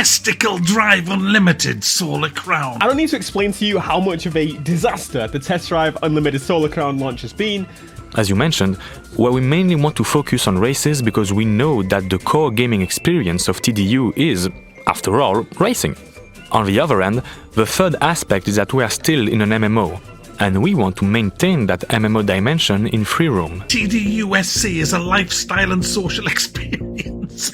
Testicle Drive Unlimited Solar Crown. I don't need to explain to you how much of a disaster the Test Drive Unlimited Solar Crown launch has been. As you mentioned, where we mainly want to focus on races because we know that the core gaming experience of TDU is, after all, racing. On the other end, the third aspect is that we are still in an MMO, and we want to maintain that MMO dimension in free roam. TDUSC is a lifestyle and social experience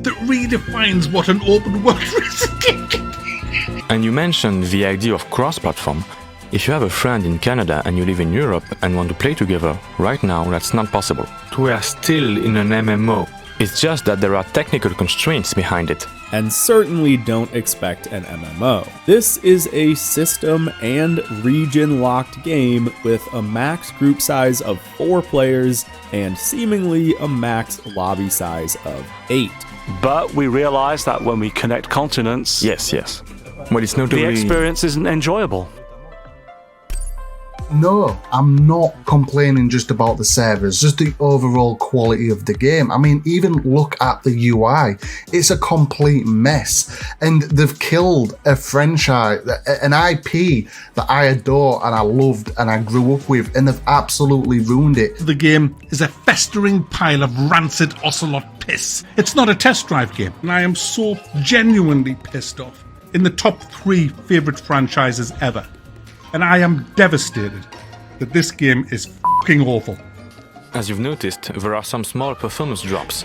that redefines what an open world racing game can be. And you mentioned the idea of cross-platform. If you have a friend in Canada and you live in Europe and want to play together, right now that's not possible. We are still in an MMO. It's just that there are technical constraints behind it. And certainly don't expect an MMO. This is a system and region locked game with a max group size of 4 players and seemingly a max lobby size of 8. But we realize that when we connect continents, Yes. Well, it's notably... the experience isn't enjoyable. No, I'm not complaining just about the servers, just the overall quality of the game. I mean, even look at the UI. It's a complete mess. And they've killed a franchise, an IP that I adore and I loved and I grew up with, and they've absolutely ruined it. The game is a festering pile of rancid ocelot piss. It's not a test drive game, and I am so genuinely pissed off. In the top 3 favourite franchises ever. And I am devastated that this game is fucking awful. As you've noticed, there are some small performance drops.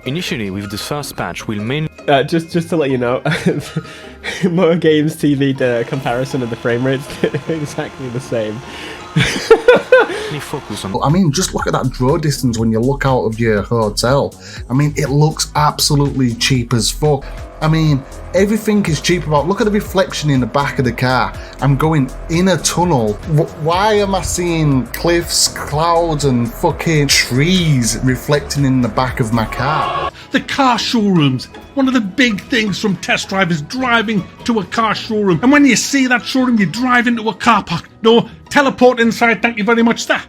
Initially, with the first patch, we'll mainly Just to let you know, Motor Games TV, the comparison of the frame rates exactly the same. focus on... I mean, just look at that draw distance when you look out of your hotel. I mean, it looks absolutely cheap as fuck. I mean, everything is cheap about... Look at the reflection in the back of the car. I'm going in a tunnel. Why am I seeing cliffs, clouds, and fucking trees reflecting in the back of my car? The car showrooms. One of the big things from test drive is driving to a car showroom. And when you see that showroom, you drive into a car park. No, teleport inside, thank you very much, sir.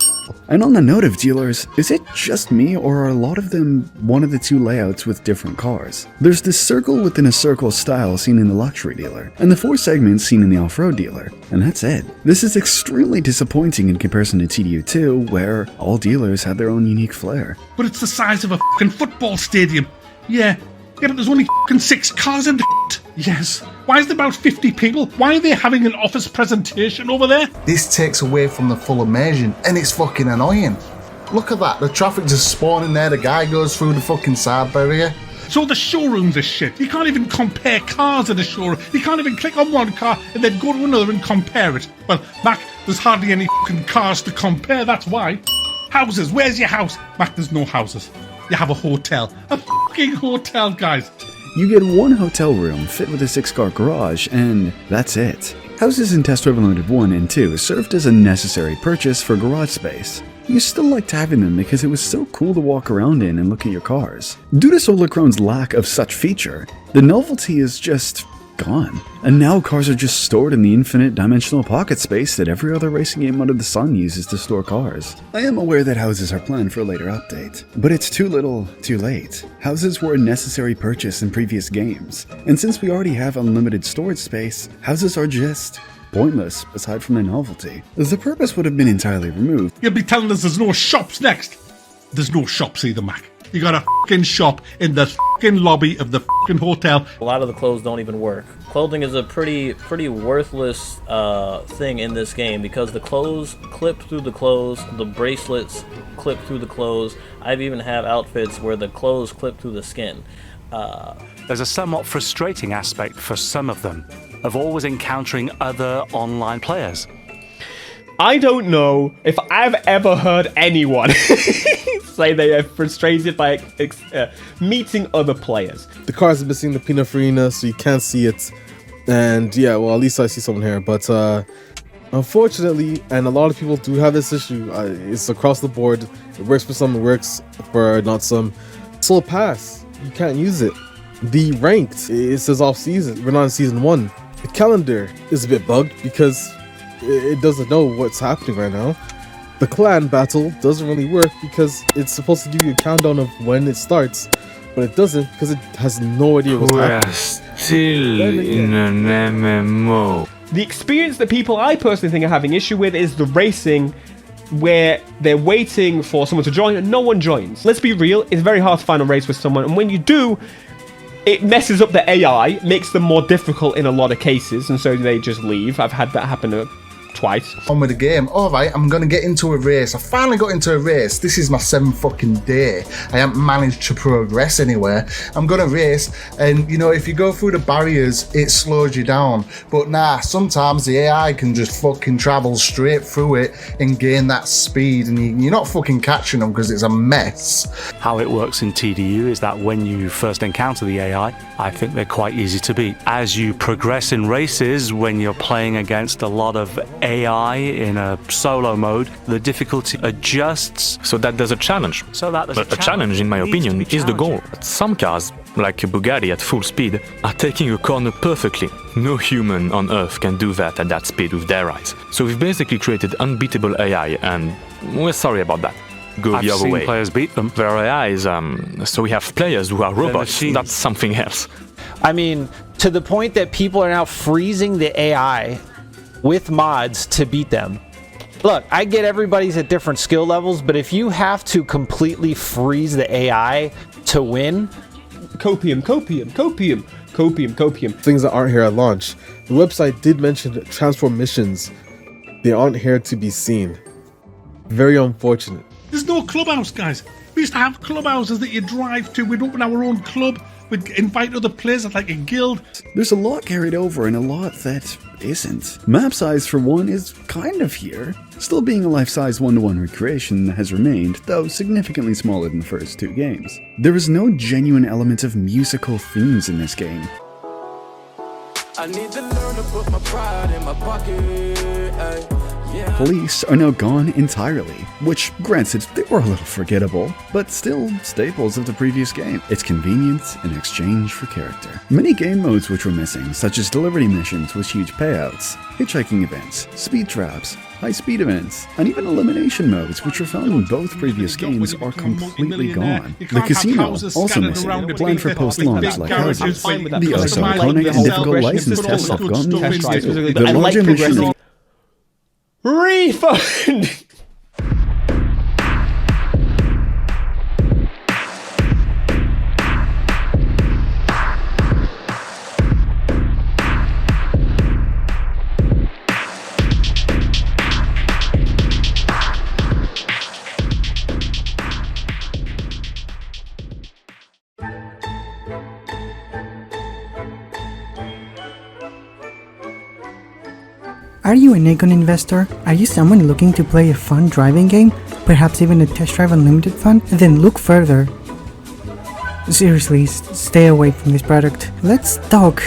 And on the note of dealers, is it just me or are a lot of them one of the 2 layouts with different cars? There's this circle within a circle style seen in the luxury dealer, and the 4 segments seen in the off-road dealer, and that's it. This is extremely disappointing in comparison to TDU2, where all dealers had their own unique flair. But it's the size of a fucking football stadium. Yeah, but there's only fucking 6 cars in the Yes. Why is there about 50 people? Why are they having an office presentation over there? This takes away from the full immersion, and it's fucking annoying. Look at that, the traffic just spawning there, the guy goes through the fucking side barrier. So the showrooms are shit. You can't even compare cars in a showroom. You can't even click on one car and then go to another and compare it. Well, Mac, there's hardly any fucking cars to compare, that's why. Houses, where's your house? Mac, there's no houses. You have a hotel. A fucking hotel, guys. You get 1 hotel room fit with a 6-car garage, and that's it. Houses in Test Drive Unlimited 1 and 2 served as a necessary purchase for garage space. You still liked having them because it was so cool to walk around in and look at your cars. Due to Solar Crown's lack of such feature, the novelty is just gone. And now cars are just stored in the infinite dimensional pocket space that every other racing game under the sun uses to store cars. I am aware that houses are planned for a later update, but it's too little, too late. Houses were a necessary purchase in previous games, and since we already have unlimited storage space, houses are just pointless aside from the novelty. The purpose would have been entirely removed. You'll be telling us there's no shops next. There's no shops either, Mac. You got a fucking shop in the fucking lobby of the fucking hotel. A lot of the clothes don't even work. Clothing is a pretty worthless thing in this game because the clothes clip through the clothes, the bracelets clip through the clothes. I've even had outfits where the clothes clip through the skin. There's a somewhat frustrating aspect for some of them, of always encountering other online players. I don't know if I've ever heard anyone say they are frustrated by meeting other players. The cars are missing the Pininfarina, so you can't see it. And yeah, well, at least I see someone here. But unfortunately, and a lot of people do have this issue, it's across the board. It works for some, it works for not some. Solar Pass, you can't use it. The ranked, it says off season. We're not in season 1. The calendar is a bit bugged because it doesn't know what's happening right now. The clan battle doesn't really work because it's supposed to give you a countdown of when it starts, but it doesn't because it has no idea what's happening. Still in an MMO. The experience that people I personally think are having issue with is the racing where they're waiting for someone to join and no one joins. Let's be real, it's very hard to find a race with someone, and when you do, it messes up the AI, makes them more difficult in a lot of cases, and so they just leave. I've had that happen twice. On with the game. All right, I'm gonna get into a race. I finally got into a race. This is my 7th fucking day. I haven't managed to progress anywhere. I'm gonna race, and you know, if you go through the barriers, it slows you down. But nah, sometimes the AI can just fucking travel straight through it and gain that speed, and you're not fucking catching them because it's a mess. How it works in TDU is that when you first encounter the AI, I think they're quite easy to beat. As you progress in races, when you're playing against a lot of AI in a solo mode, the difficulty adjusts. So that there's a challenge. But a challenge, in my opinion, is the goal. Some cars, like a Bugatti at full speed, are taking a corner perfectly. No human on Earth can do that at that speed with their eyes. So we've basically created unbeatable AI, and we're sorry about that. Go the other way. I've seen players beat them. Their AIs, so we have players who are robots. machines. That's something else. I mean, to the point that people are now freezing the AI with mods to beat them. Look, I get everybody's at different skill levels, but if you have to completely freeze the AI to win... Copium. Things that aren't here at launch. The website did mention that transform missions. They aren't here to be seen. Very unfortunate. There's no clubhouse, guys. We used to have clubhouses that you drive to. We'd open our own club. We'd invite other players like a guild. There's a lot carried over and a lot that isn't. Map size, for one, is kind of here. Still being a life-size 1-to-1 recreation has remained, though significantly smaller than the first 2 games. There is no genuine element of musical themes in this game. I need to learn to put my pride in my pocket. Police are now gone entirely, which, granted, they were a little forgettable, but still staples of the previous game. It's convenient in exchange for character. Many game modes which were missing, such as delivery missions with huge payouts, hitchhiking events, speed traps, high-speed events, and even elimination modes which were found in both previous games are completely gone. The casino, also missing, planned for post-launch like houses. The also iconic and difficult license tests have gone too. The larger mission... Refund! Are you a Nacon investor? Are you someone looking to play a fun driving game? Perhaps even a Test Drive Unlimited fun? Then look further. Seriously, stay away from this product. Let's talk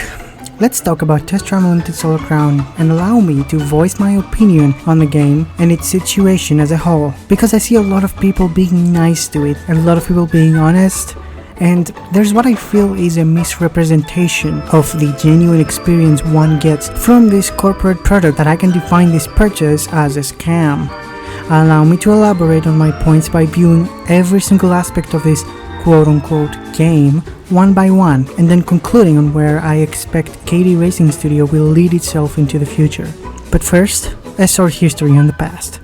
about Test Drive Unlimited Solar Crown and allow me to voice my opinion on the game and its situation as a whole. Because I see a lot of people being nice to it, and a lot of people being honest, and there's what I feel is a misrepresentation of the genuine experience one gets from this corporate product that I can define this purchase as a scam. Allow me to elaborate on my points by viewing every single aspect of this quote-unquote game one by one, and then concluding on where I expect KD Racing Studio will lead itself into the future. But first, a short history on the past.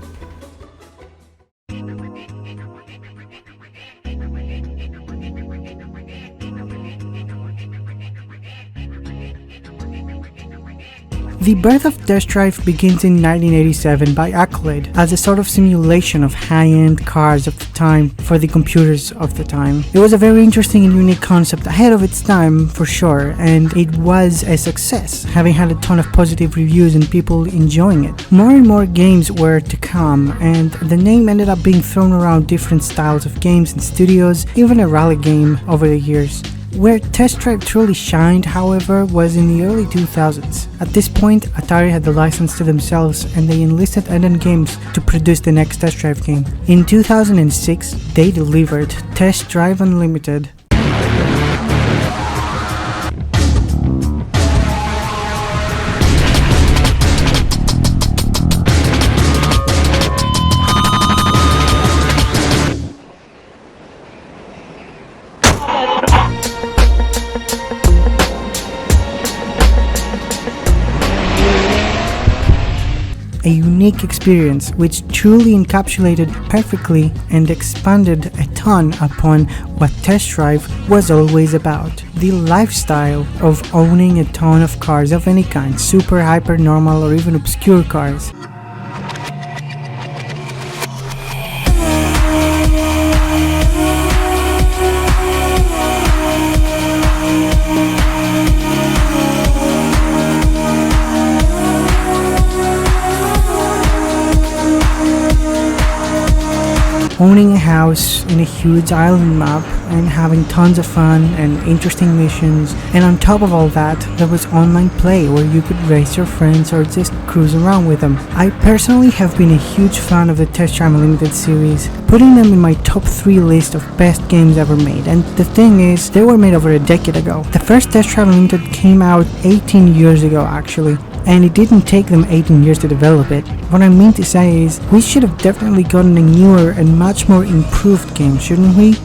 The birth of Test Drive begins in 1987 by Accolade as a sort of simulation of high-end cars of the time for the computers of the time. It was a very interesting and unique concept ahead of its time for sure, and it was a success, having had a ton of positive reviews and people enjoying it. More and more games were to come, and the name ended up being thrown around different styles of games and studios, even a rally game over the years. Where Test Drive truly shined, however, was in the early 2000s. At this point, Atari had the license to themselves and they enlisted Eden Games to produce the next Test Drive game. In 2006, they delivered Test Drive Unlimited. a unique experience which truly encapsulated perfectly and expanded a ton upon what test drive was always about. The lifestyle of owning a ton of cars of any kind, super, hyper, normal, or even obscure cars. Owning a house in a huge island map and having tons of fun and interesting missions, and on top of all that, there was online play where you could race your friends or just cruise around with them. I personally have been a huge fan of the Test Drive Unlimited series, putting them in my top 3 list of best games ever made, and the thing is, they were made over a decade ago. The first Test Drive Unlimited came out 18 years ago actually, and it didn't take them 18 years to develop it. What I mean to say is, we should have definitely gotten a newer and much more improved game, shouldn't we?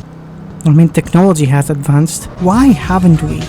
I mean, technology has advanced. Why haven't we?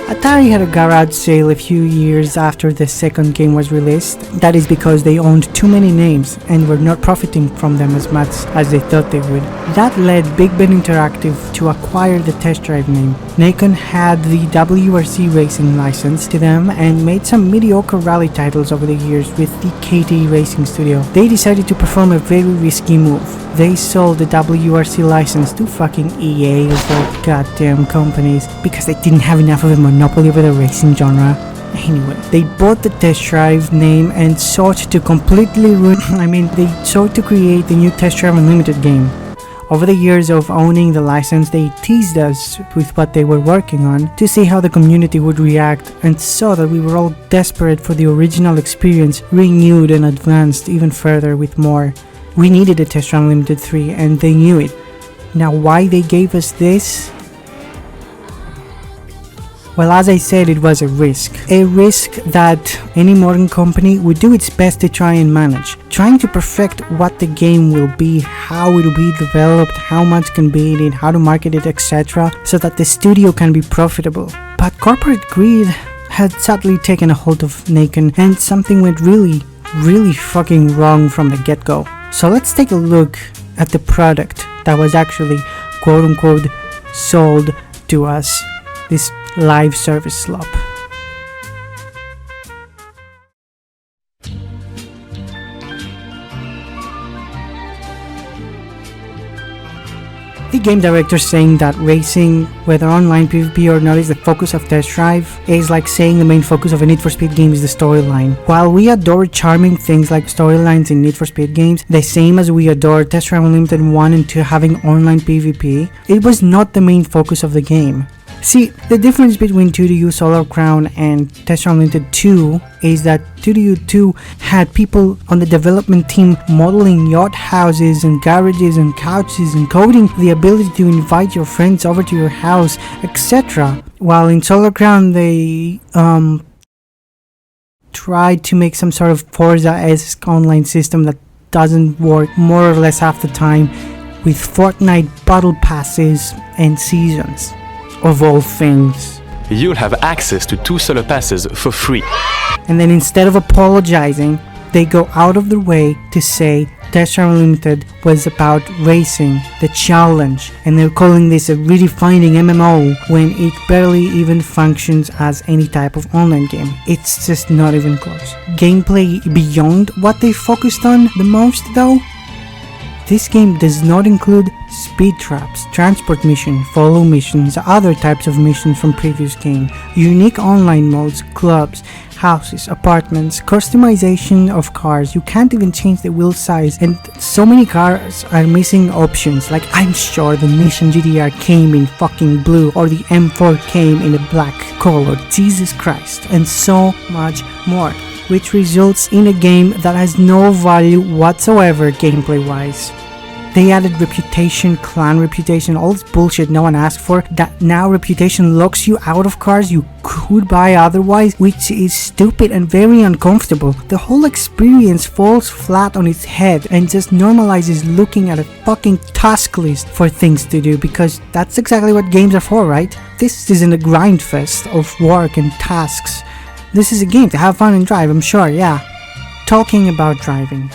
Atari had a garage sale a few years after the second game was released. That is because they owned too many names and were not profiting from them as much as they thought they would. That led Bigben Interactive to acquire the Test Drive name. Nacon had the WRC racing license to them and made some mediocre rally titles over the years with the KT Racing Studio. They decided to perform a very risky move. They sold the WRC license to fucking EA of all goddamn companies because they didn't have enough of a monopoly over the racing genre. Anyway, they bought the Test Drive name and sought to completely they sought to create the new Test Drive Unlimited game. Over the years of owning the license, they teased us with what they were working on to see how the community would react, and saw that we were all desperate for the original experience renewed and advanced even further with more. We needed a Test Drive Unlimited 3 and they knew it. Now why they gave us this? Well, as I said, it was a risk that any modern company would do its best to try and manage, trying to perfect what the game will be, how it will be developed, how much can be in it, how to market it, etc., so that the studio can be profitable. But corporate greed had sadly taken a hold of Nacon, and something went really fucking wrong from the get-go. So let's take a look at the product that was actually quote-unquote sold to us, this live service slop. The game director saying that racing, whether online PvP or not, is the focus of Test Drive is like saying the main focus of a Need for Speed game is the storyline. While we adore charming things like storylines in Need for Speed games, the same as we adore Test Drive Unlimited 1 and 2 having online PvP, it was not the main focus of the game. See, the difference between TDU Solar Crown and Test Drive Unlimited 2 is that TDU 2 had people on the development team modeling yacht houses and garages and couches and coding the ability to invite your friends over to your house, etc. While in Solar Crown they tried to make some sort of Forza-esque online system that doesn't work more or less half the time, with Fortnite battle passes and seasons. Of all things. You'll have access to 2 solar passes for free. And then instead of apologizing, they go out of their way to say Test Drive Unlimited was about racing, the challenge, and they're calling this a redefining MMO when it barely even functions as any type of online game. It's just not even close. Gameplay beyond what they focused on the most though? This game does not include speed traps, transport missions, follow missions, other types of missions from previous game, unique online modes, clubs, houses, apartments, customization of cars. You can't even change the wheel size, and so many cars are missing options, like I'm sure the Mission GTR came in fucking blue or the M4 came in a black color, Jesus Christ, and so much more, which results in a game that has no value whatsoever gameplay wise. They added reputation, clan reputation, all this bullshit no one asked for, that now reputation locks you out of cars you could buy otherwise, which is stupid and very uncomfortable. The whole experience falls flat on its head and just normalizes looking at a fucking task list for things to do, because that's exactly what games are for, right? This isn't a grind fest of work and tasks. This is a game to have fun and drive, I'm sure, yeah. Talking about driving.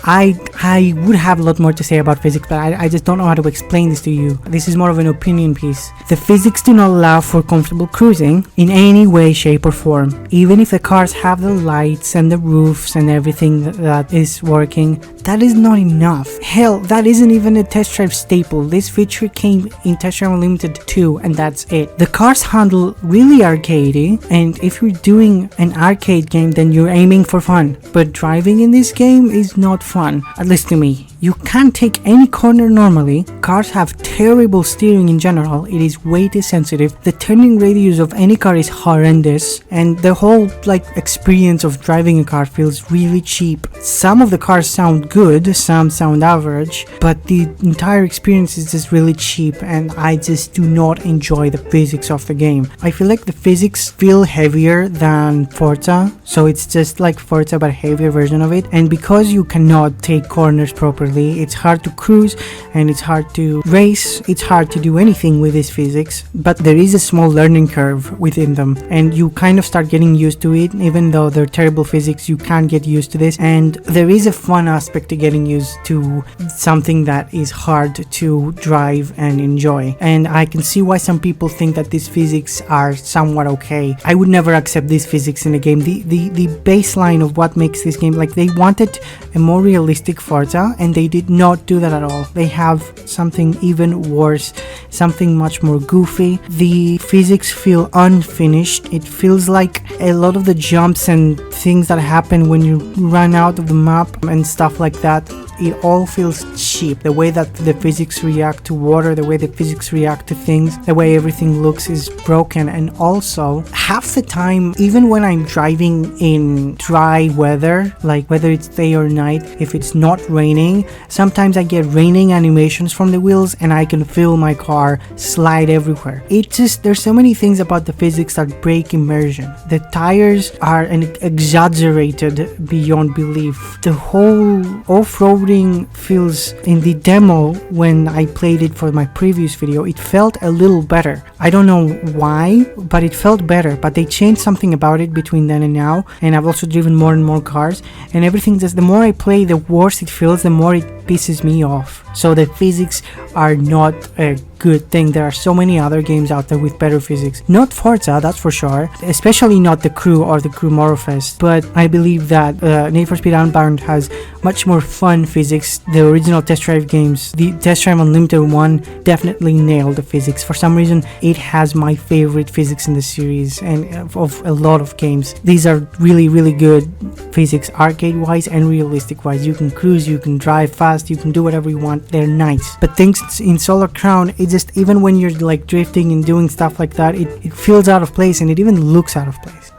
I would have a lot more to say about physics, but I just don't know how to explain this to you. This is more of an opinion piece. The physics do not allow for comfortable cruising in any way, shape or form. Even if the cars have the lights and the roofs and everything that is working, that is not enough. Hell, that isn't even a test drive staple. This feature came in Test Drive Unlimited 2 and that's it. The cars handle really arcadey, and if you're doing an arcade game then you're aiming for fun. But driving in this game is not fun, at least to me. You can't take any corner normally. Cars have terrible steering in general. It is way too sensitive. The turning radius of any car is horrendous, and the whole experience of driving a car feels really cheap. Some of the cars sound good, some sound average, but the entire experience is just really cheap, and I just do not enjoy the physics of the game. I feel like the physics feel heavier than Forza, so it's just like Forza but a heavier version of it, and because you cannot take corners properly, it's hard to cruise and it's hard to race, it's hard to do anything with this physics, but there is a small learning curve within them and you kind of start getting used to it. Even though they're terrible physics, you can get used to this, and there is a fun aspect to getting used to something that is hard to drive and enjoy, and I can see why some people think that these physics are somewhat okay. I would never accept these physics in a game. The baseline of what makes this game, like, they wanted a more realistic Forza and they did not do that at all. They have something even worse, something much more goofy. The physics feel unfinished. It feels like a lot of the jumps and things that happen when you run out of the map and stuff like that, it all feels cheap. The way that the physics react to water, the way the physics react to things, the way everything looks is broken. And also, half the time, even when I'm driving in dry weather, like whether it's day or night, if it's not raining, sometimes I get raining animations from the wheels and I can feel my car slide everywhere. It just, there's so many things about the physics that break immersion. The tires are exaggerated beyond belief. The whole off-road feels, in the demo when I played it for my previous video, it felt a little better. I don't know why, but it felt better. But they changed something about it between then and now, and I've also driven more and more cars, and everything just, the more I play, the worse it feels, the more it pisses me off. So the physics are not a good thing. There are so many other games out there with better physics. Not Forza, that's for sure, especially not the Crew or the Crew Morrowfest, but I believe that Need for Speed Unbound has much more fun physics. The original Test Drive games, the Test Drive Unlimited one, definitely nailed the physics. For some reason, it has my favorite physics in the series and of a lot of games. These are really, really good physics, arcade-wise and realistic-wise. You can cruise, you can drive fast, you can do whatever you want. They're nice. But things in Solar Crown, it just, even when you're like drifting and doing stuff like that, it feels out of place, and it even looks out of place.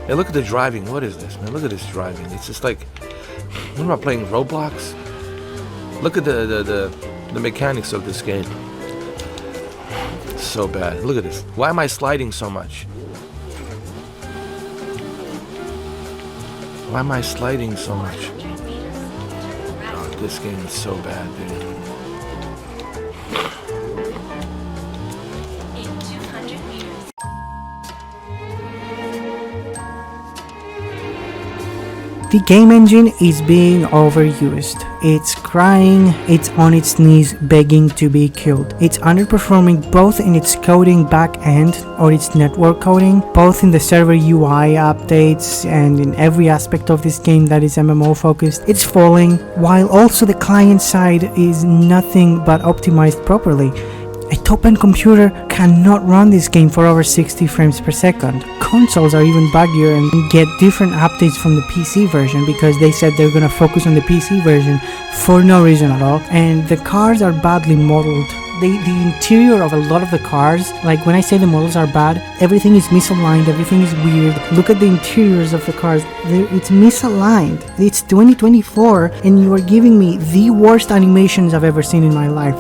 Hey, look at the driving. What is this, man? Look at this driving. It's just like, what am I playing, Roblox? Look at the mechanics of this game. It's so bad. Look at this. Why am I sliding so much? Why am I sliding so much? Oh, this game is so bad, dude. The game engine is being overused. It's crying, it's on its knees begging to be killed. It's underperforming both in its coding back end or its network coding, both in the server UI updates and in every aspect of this game that is MMO focused. It's falling, while also the client side is nothing but optimized properly. A top-end computer cannot run this game for over 60 frames per second. Consoles are even buggier and get different updates from the PC version because they said they're gonna focus on the PC version for no reason at all. And the cars are badly modeled. the interior of a lot of the cars, like when I say the models are bad, everything is misaligned, everything is weird. Look at the interiors of the cars, it's misaligned. It's 2024 and you are giving me the worst animations I've ever seen in my life.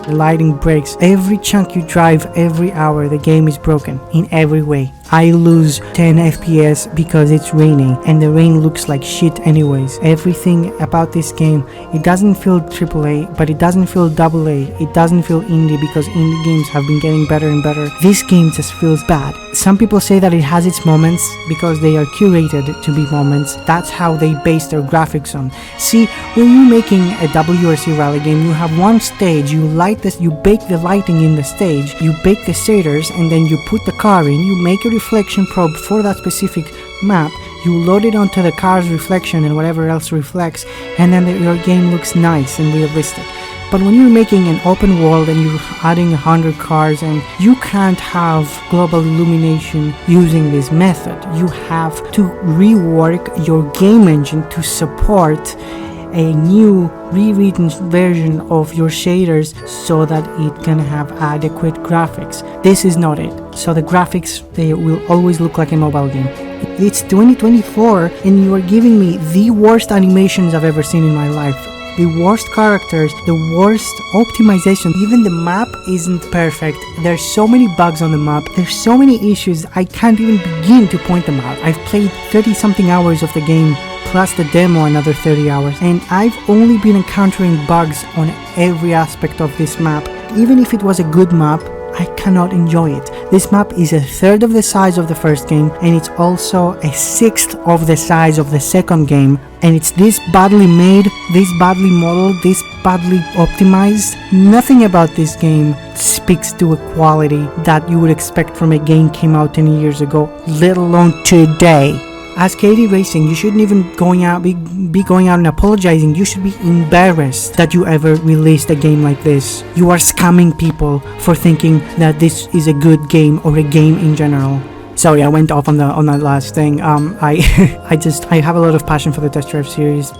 The lighting breaks. Every chunk you drive, every hour, the game is broken in every way. I lose 10 FPS because it's raining and the rain looks like shit anyways. Everything about this game, it doesn't feel AAA, but it doesn't feel AA. It doesn't feel indie because indie games have been getting better and better. This game just feels bad. Some people say that it has its moments because they are curated to be moments. That's how they base their graphics on. See, when you're making a WRC rally game, you have one stage, you light this, you bake the lighting in the stage, you bake the shaders, and then you put the car in, you make a reflection probe for that specific map, you load it onto the car's reflection and whatever else reflects, and then your game looks nice and realistic. But when you're making an open world and you're adding 100 cars, and you can't have global illumination using this method, you have to rework your game engine to support a new rewritten version of your shaders so that it can have adequate graphics. This is not it. So the graphics, they will always look like a mobile game. It's 2024 and you are giving me the worst animations I've ever seen in my life. The worst characters, the worst optimization. Even the map isn't perfect. There's so many bugs on the map. There's so many issues I can't even begin to point them out. I've played 30 something hours of the game plus the demo another 30 hours, and I've only been encountering bugs on every aspect of this map. Even if it was a good map, I cannot enjoy it. This map is a third of the size of the first game, and it's also a sixth of the size of the second game, and it's this badly made, this badly modeled, this badly optimized. Nothing about this game speaks to a quality that you would expect from a game came out 10 years ago, let alone today. As KD Racing, you shouldn't even be going out and apologizing. You should be embarrassed that you ever released a game like this. You are scamming people for thinking that this is a good game or a game in general. Sorry, I went off on that last thing. I have a lot of passion for the Test Drive series.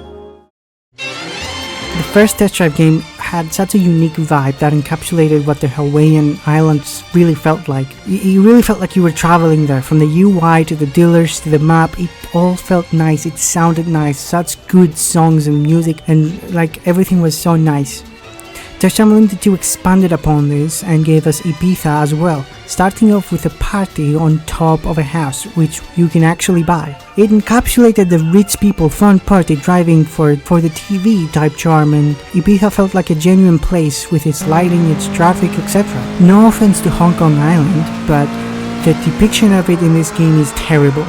The first Test Drive game had such a unique vibe that encapsulated what the Hawaiian Islands really felt like. You really felt like you were traveling there. From the UI to the dealers to the map, it all felt nice, it sounded nice, such good songs and music, and like everything was so nice. Test Drive Unlimited 2 expanded upon this and gave us Ibiza as well, starting off with a party on top of a house, which you can actually buy. It encapsulated the rich people fun party driving for the TV type charm, and Ibiza felt like a genuine place with its lighting, its traffic, etc. No offense to Hong Kong Island, but the depiction of it in this game is terrible.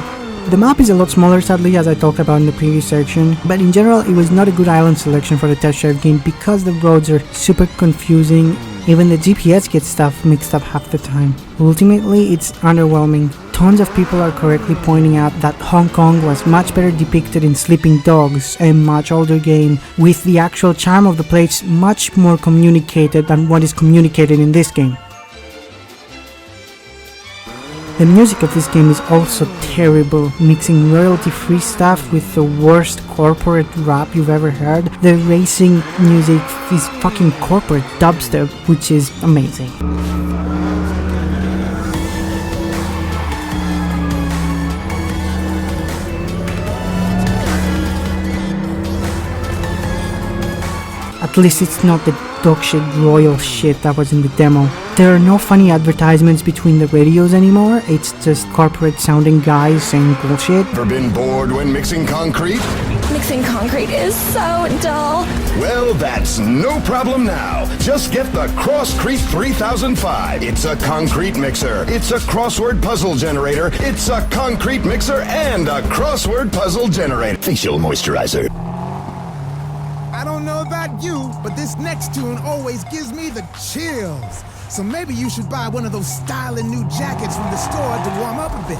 The map is a lot smaller, sadly, as I talked about in the previous section, but in general it was not a good island selection for the Test Drive game because the roads are super confusing. Even the GPS gets stuff mixed up half the time. Ultimately, it's underwhelming. Tons of people are correctly pointing out that Hong Kong was much better depicted in Sleeping Dogs, a much older game, with the actual charm of the place much more communicated than what is communicated in this game. The music of this game is also terrible, mixing royalty-free stuff with the worst corporate rap you've ever heard. The racing music is fucking corporate dubstep, which is amazing. At least it's not the dogshit royal shit that was in the demo. There are no funny advertisements between the radios anymore, it's just corporate sounding guys saying bullshit. Ever been bored when mixing concrete? Mixing concrete is so dull. Well, that's no problem now. Just get the Crosscrete 3005. It's a concrete mixer. It's a crossword puzzle generator. It's a concrete mixer and a crossword puzzle generator. Facial moisturizer. I don't know about you, but this next tune always gives me the chills. So maybe you should buy one of those styling new jackets from the store to warm up a bit.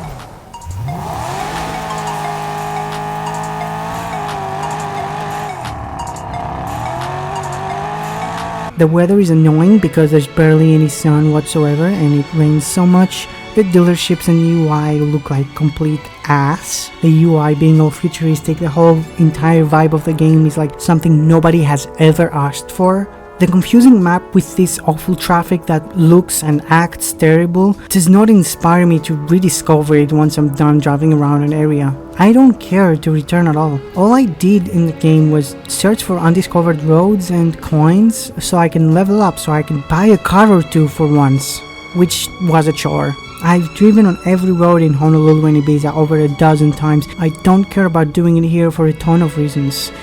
The weather is annoying because there's barely any sun whatsoever and it rains so much. The dealerships and UI look like complete ass. The UI being all futuristic, the whole entire vibe of the game is like something nobody has ever asked for. The confusing map with this awful traffic that looks and acts terrible does not inspire me to rediscover it once I'm done driving around an area. I don't care to return at all. All I did in the game was search for undiscovered roads and coins so I can level up, so I can buy a car or two for once, which was a chore. I've driven on every road in Honolulu and Ibiza over a dozen times. I don't care about doing it here for a ton of reasons.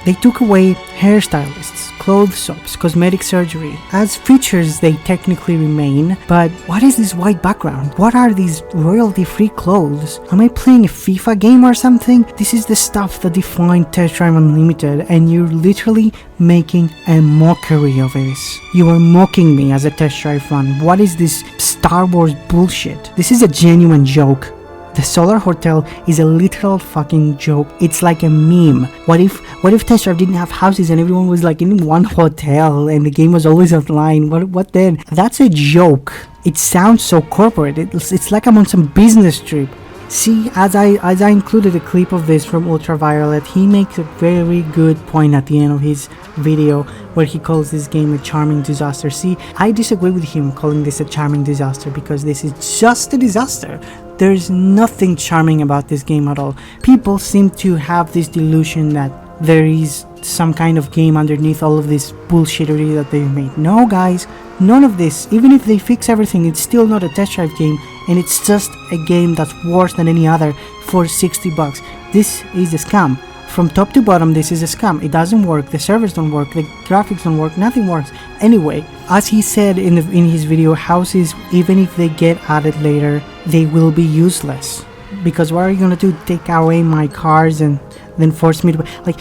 They took away hairstylists, clothes shops, cosmetic surgery. As features they technically remain, but what is this white background? What are these royalty-free clothes? Am I playing a FIFA game or something? This is the stuff that defined Test Drive Unlimited, and you're literally making a mockery of this. You are mocking me as a Test Drive fan. What is this Star Wars bullshit? This is a genuine joke. The Solar Hotel is a literal fucking joke. It's like a meme. What if Test Drive didn't have houses and everyone was like in one hotel and the game was always online? What then? That's a joke. It sounds so corporate. It's like I'm on some business trip. See, as I included a clip of this from UltraViolet, he makes a very good point at the end of his video where he calls this game a charming disaster. See, I disagree with him calling this a charming disaster because this is just a disaster. There's nothing charming about this game at all. People seem to have this delusion that there is some kind of game underneath all of this bullshittery that they've made. No guys, none of this. Even if they fix everything, it's still not a Test Drive game, and it's just a game that's worse than any other for $60. This is a scam. From top to bottom, this is a scam. It doesn't work, the servers don't work, the graphics don't work, nothing works. Anyway, as he said in his video, houses, even if they get added later, they will be useless. Because what are you gonna do? Take away my cars and then force me to... Like,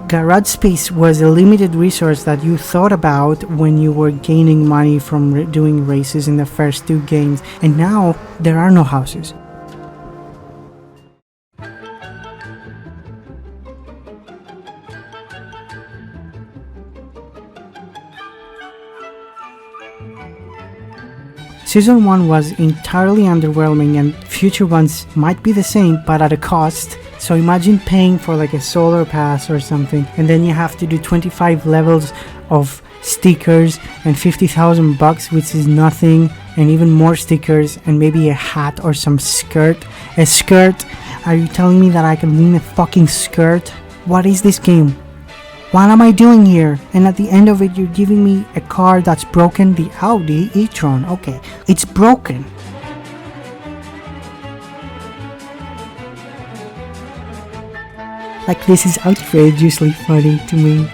garage space was a limited resource that you thought about when you were gaining money from doing races in the first two games. And now, there are no houses. Season 1 was entirely underwhelming, and future ones might be the same but at a cost. So imagine paying for like a solar pass or something, and then you have to do 25 levels of stickers and 50,000 bucks, which is nothing, and even more stickers and maybe a hat or some skirt. A skirt? Are you telling me that I can win a fucking skirt? What is this game? What am I doing here? And at the end of it, you're giving me a car that's broken, the Audi e-tron. Okay, it's broken. Like, this is outrageously funny to me.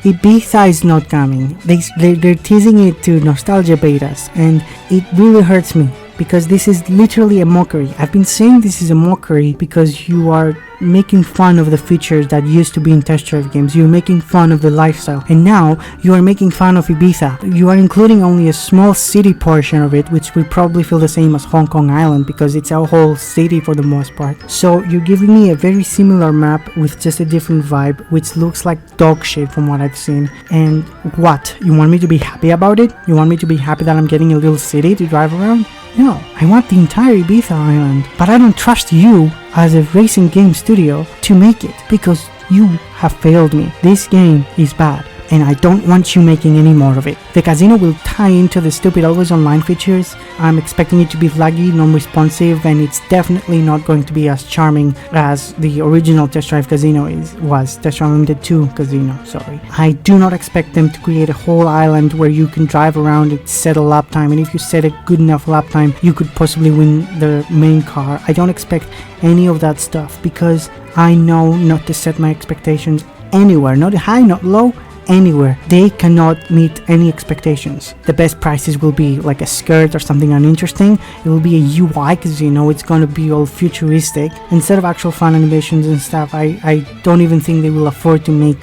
Ibiza is not coming. They're teasing it to nostalgia betas, and it really hurts me because this is literally a mockery. I've been saying this is a mockery because you are making fun of the features that used to be in Test Drive games. You're making fun of the lifestyle, and now you are making fun of Ibiza. You are including only a small city portion of it, which will probably feel the same as Hong Kong Island because it's a whole city for the most part. So you're giving me a very similar map with just a different vibe, which looks like dog shit from what I've seen. And what? You want me to be happy about it? You want me to be happy that I'm getting a little city to drive around? No, I want the entire Ibiza island, but I don't trust you as a racing game studio to make it because you have failed me. This game is bad, and I don't want you making any more of it. The casino will tie into the stupid always online features. I'm expecting it to be laggy, non-responsive, and it's definitely not going to be as charming as the original Test Drive Casino was. Test Drive Unlimited 2 Casino, sorry. I do not expect them to create a whole island where you can drive around and set a lap time, and if you set a good enough lap time, you could possibly win the main car. I don't expect any of that stuff because I know not to set my expectations anywhere, not high, not low, anywhere. They cannot meet any expectations. The best prices will be like a skirt or something uninteresting. It will be a UI because you know it's gonna be all futuristic instead of actual fun animations and stuff. I don't even think they will afford to make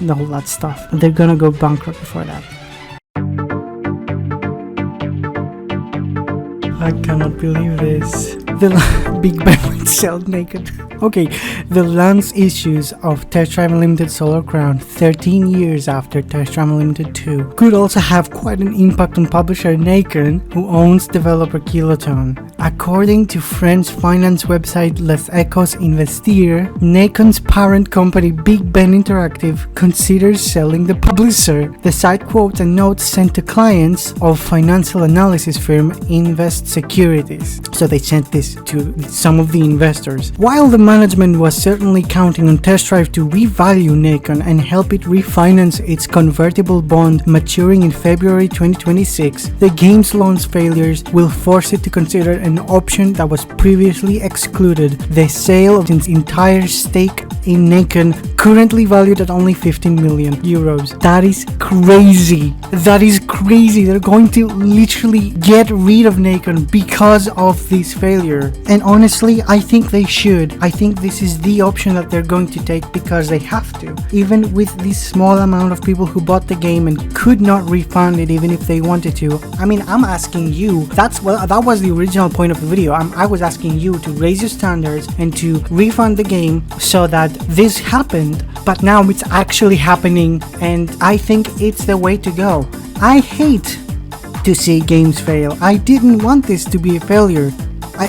all that stuff. They're gonna go bankrupt before that. I cannot believe this. The Bigben might sell naked. Okay, the launch issues of Test Drive Unlimited Solar Crown 13 years after Test Drive Unlimited 2 could also have quite an impact on publisher Nacon, who owns developer Kiloton. According to French finance website Les Echos Investir, Nacon's parent company Bigben Interactive considers selling the publisher. The site quotes a note sent to clients of financial analysis firm Invest Securities. So they sent this to some of the investors. While the management was certainly counting on Test Drive to revalue Nacon and help it refinance its convertible bond maturing in February 2026, the game's launch failures will force it to consider an option that was previously excluded: the sale of its entire stake in Nacon, currently valued at only 15 million euros. That is crazy. That is crazy. They're going to literally get rid of Nacon because of this failure. And honestly, I think they should. I think this is the option that they're going to take because they have to. Even with this small amount of people who bought the game and could not refund it even if they wanted to. I mean, I'm asking you, that was the original point of the video. I was asking you to raise your standards and to refund the game so that this happened, but now it's actually happening, and I think it's the way to go. I hate to see games fail. I didn't want this to be a failure.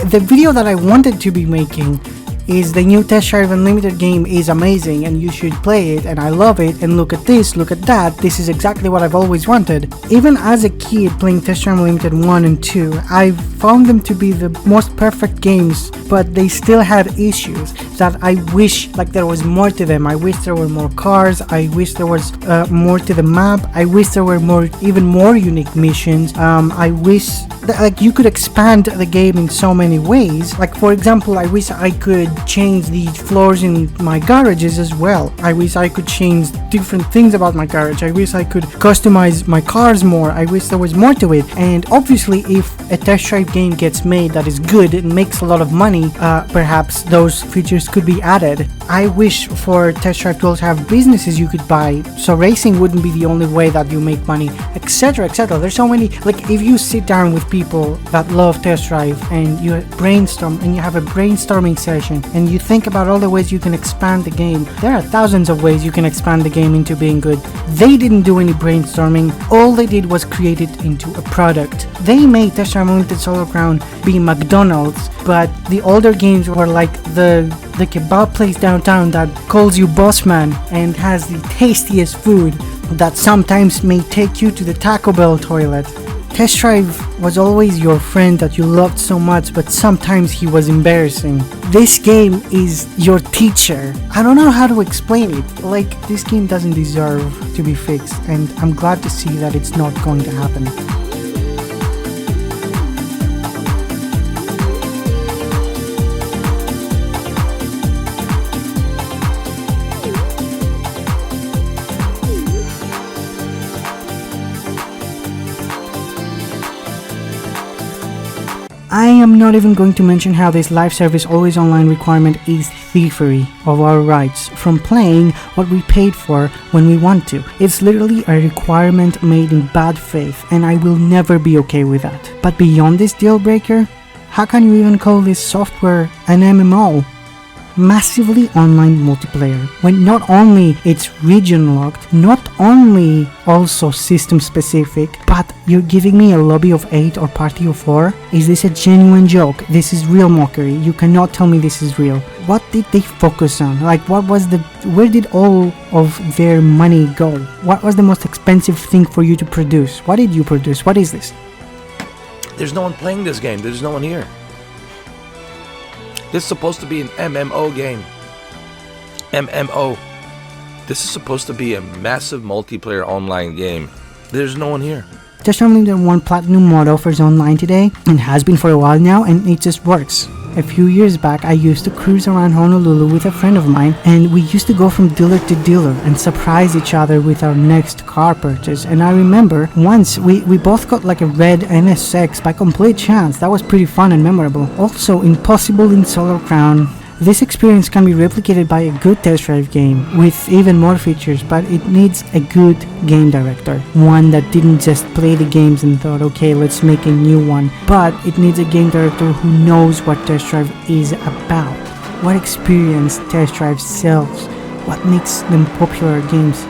The video that I wanted to be making is the new Test Drive Unlimited game is amazing and you should play it and I love it, and look at this, look at that, this is exactly what I've always wanted. Even as a kid playing Test Drive Unlimited 1 and 2, I found them to be the most perfect games, but they still had issues that I wish like there was more to them. I wish there were more cars, I wish there was more to the map, I wish there were even more unique missions. I wish that, like, you could expand the game in so many ways. Like, for example, I wish I could change the floors in my garages as well. I wish I could change different things about my garage. I wish I could customize my cars more. I wish there was more to it. And obviously, if a Test Drive game gets made that is good and makes a lot of money, perhaps those features could be added. I wish for Test Drive to also have businesses you could buy, so racing wouldn't be the only way that you make money, etc, etc. There's so many, like, if you sit down with people that love Test Drive and you brainstorm and you have a brainstorming session and you think about all the ways you can expand the game, there are thousands of ways you can expand the game into being good. They didn't do any brainstorming. All they did was create it into a product. They made Test Drive Unlimited Solar Crown be McDonald's, but the older games were like the kebab place downtown that calls you boss man and has the tastiest food that sometimes may take you to the Taco Bell toilet. Test Drive was always your friend that you loved so much, but sometimes he was embarrassing. This game is your teacher. I don't know how to explain it. Like, this game doesn't deserve to be fixed, and I'm glad to see that it's not going to happen. I am not even going to mention how this live service always online requirement is thievery of our rights from playing what we paid for when we want to. It's literally a requirement made in bad faith, and I will never be okay with that. But beyond this deal breaker, how can you even call this software an MMO? Massively online multiplayer, when not only it's region locked, not only also system specific, but you're giving me a lobby of 8 or party of 4? Is this a genuine joke? This is real mockery. You cannot tell me this is real. What did they focus on? Like, where did all of their money go? What was the most expensive thing for you to produce? What did you produce? What is this? There's no one playing this game. There's no one here. This is supposed to be an MMO game. MMO. This is supposed to be a massive multiplayer online game. There's no one here. Test Drive Unlimited 1 Platinum mod offers online today and has been for a while now, and it just works. A few years back, I used to cruise around Honolulu with a friend of mine, and we used to go from dealer to dealer and surprise each other with our next car purchase. And I remember once we both got like a red NSX by complete chance. That was pretty fun and memorable. Also, impossible in Solar Crown. This experience can be replicated by a good Test Drive game with even more features, but it needs a good game director. One that didn't just play the games and thought, okay, let's make a new one. But it needs a game director who knows what Test Drive is about, what experience Test Drive sells, what makes them popular games.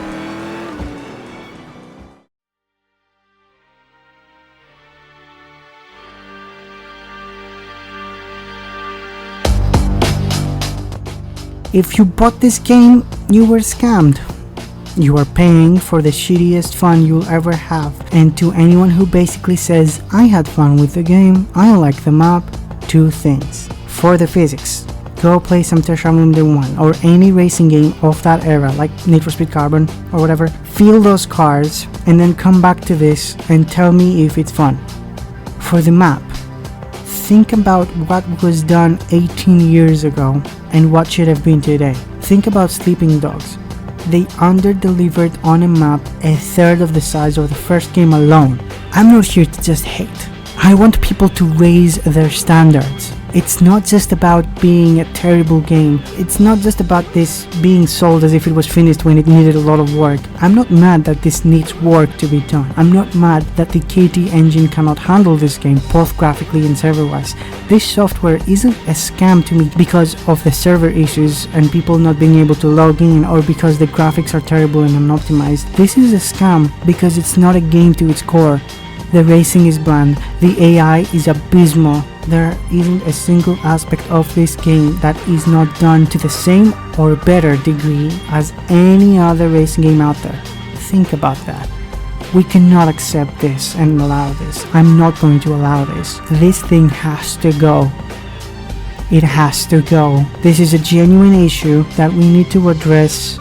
If you bought this game, you were scammed. You are paying for the shittiest fun you'll ever have. And to anyone who basically says, I had fun with the game, I like the map, 2 things. For the physics, go play some Test Drive Unlimited 1 or any racing game of that era, like Need for Speed Carbon or whatever. Feel those cars and then come back to this and tell me if it's fun. For the map, think about what was done 18 years ago and what should have been today. Think about Sleeping Dogs. They under-delivered on a map a third of the size of the first game alone. I'm not here to just hate. I want people to raise their standards. It's not just about being a terrible game. It's not just about this being sold as if it was finished when it needed a lot of work. I'm not mad that this needs work to be done. I'm not mad that the KT engine cannot handle this game, both graphically and server-wise. This software isn't a scam to me because of the server issues and people not being able to log in, or because the graphics are terrible and unoptimized. This is a scam because it's not a game to its core. The racing is bland, the AI is abysmal. There isn't a single aspect of this game that is not done to the same or better degree as any other racing game out there. Think about that. We cannot accept this and allow this. I'm not going to allow this. This thing has to go. It has to go. This is a genuine issue that we need to address.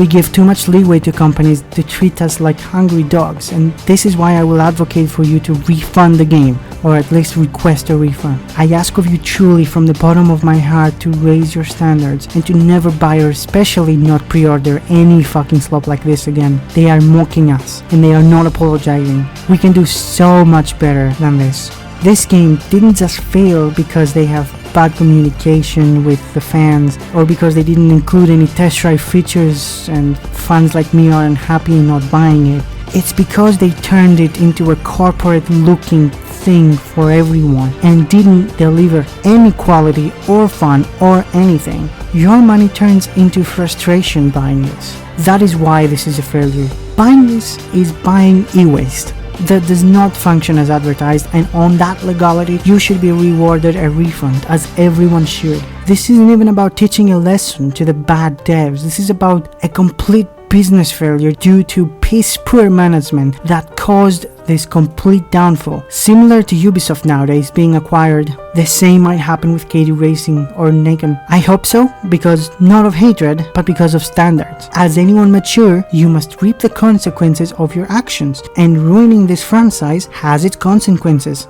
We give too much leeway to companies to treat us like hungry dogs, and this is why I will advocate for you to refund the game, or at least request a refund. I ask of you truly from the bottom of my heart to raise your standards and to never buy or especially not pre-order any fucking slop like this again. They are mocking us and they are not apologizing. We can do so much better than this. This game didn't just fail because they have bad communication with the fans, or because they didn't include any test drive features and fans like me are unhappy and not buying it. It's because they turned it into a corporate looking thing for everyone and didn't deliver any quality or fun or anything. Your money turns into frustration buying this. That is why this is a failure. Buying this is buying e-waste that does not function as advertised, and on that legality you should be rewarded a refund, as everyone should. This isn't even about teaching a lesson to the bad devs. This is about a complete business failure due to piss poor management that caused this complete downfall. Similar to Ubisoft nowadays being acquired, the same might happen with KT Racing or Nacon. I hope so, because not of hatred, but because of standards. As anyone mature, you must reap the consequences of your actions, and ruining this franchise has its consequences.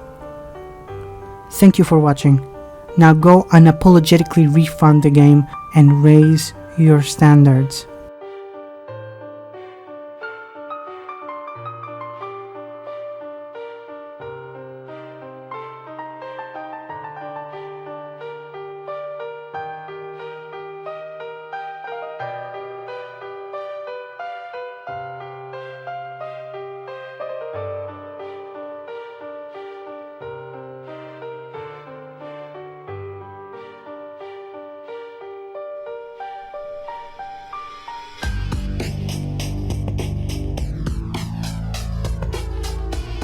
Thank you for watching. Now go unapologetically refund the game and raise your standards.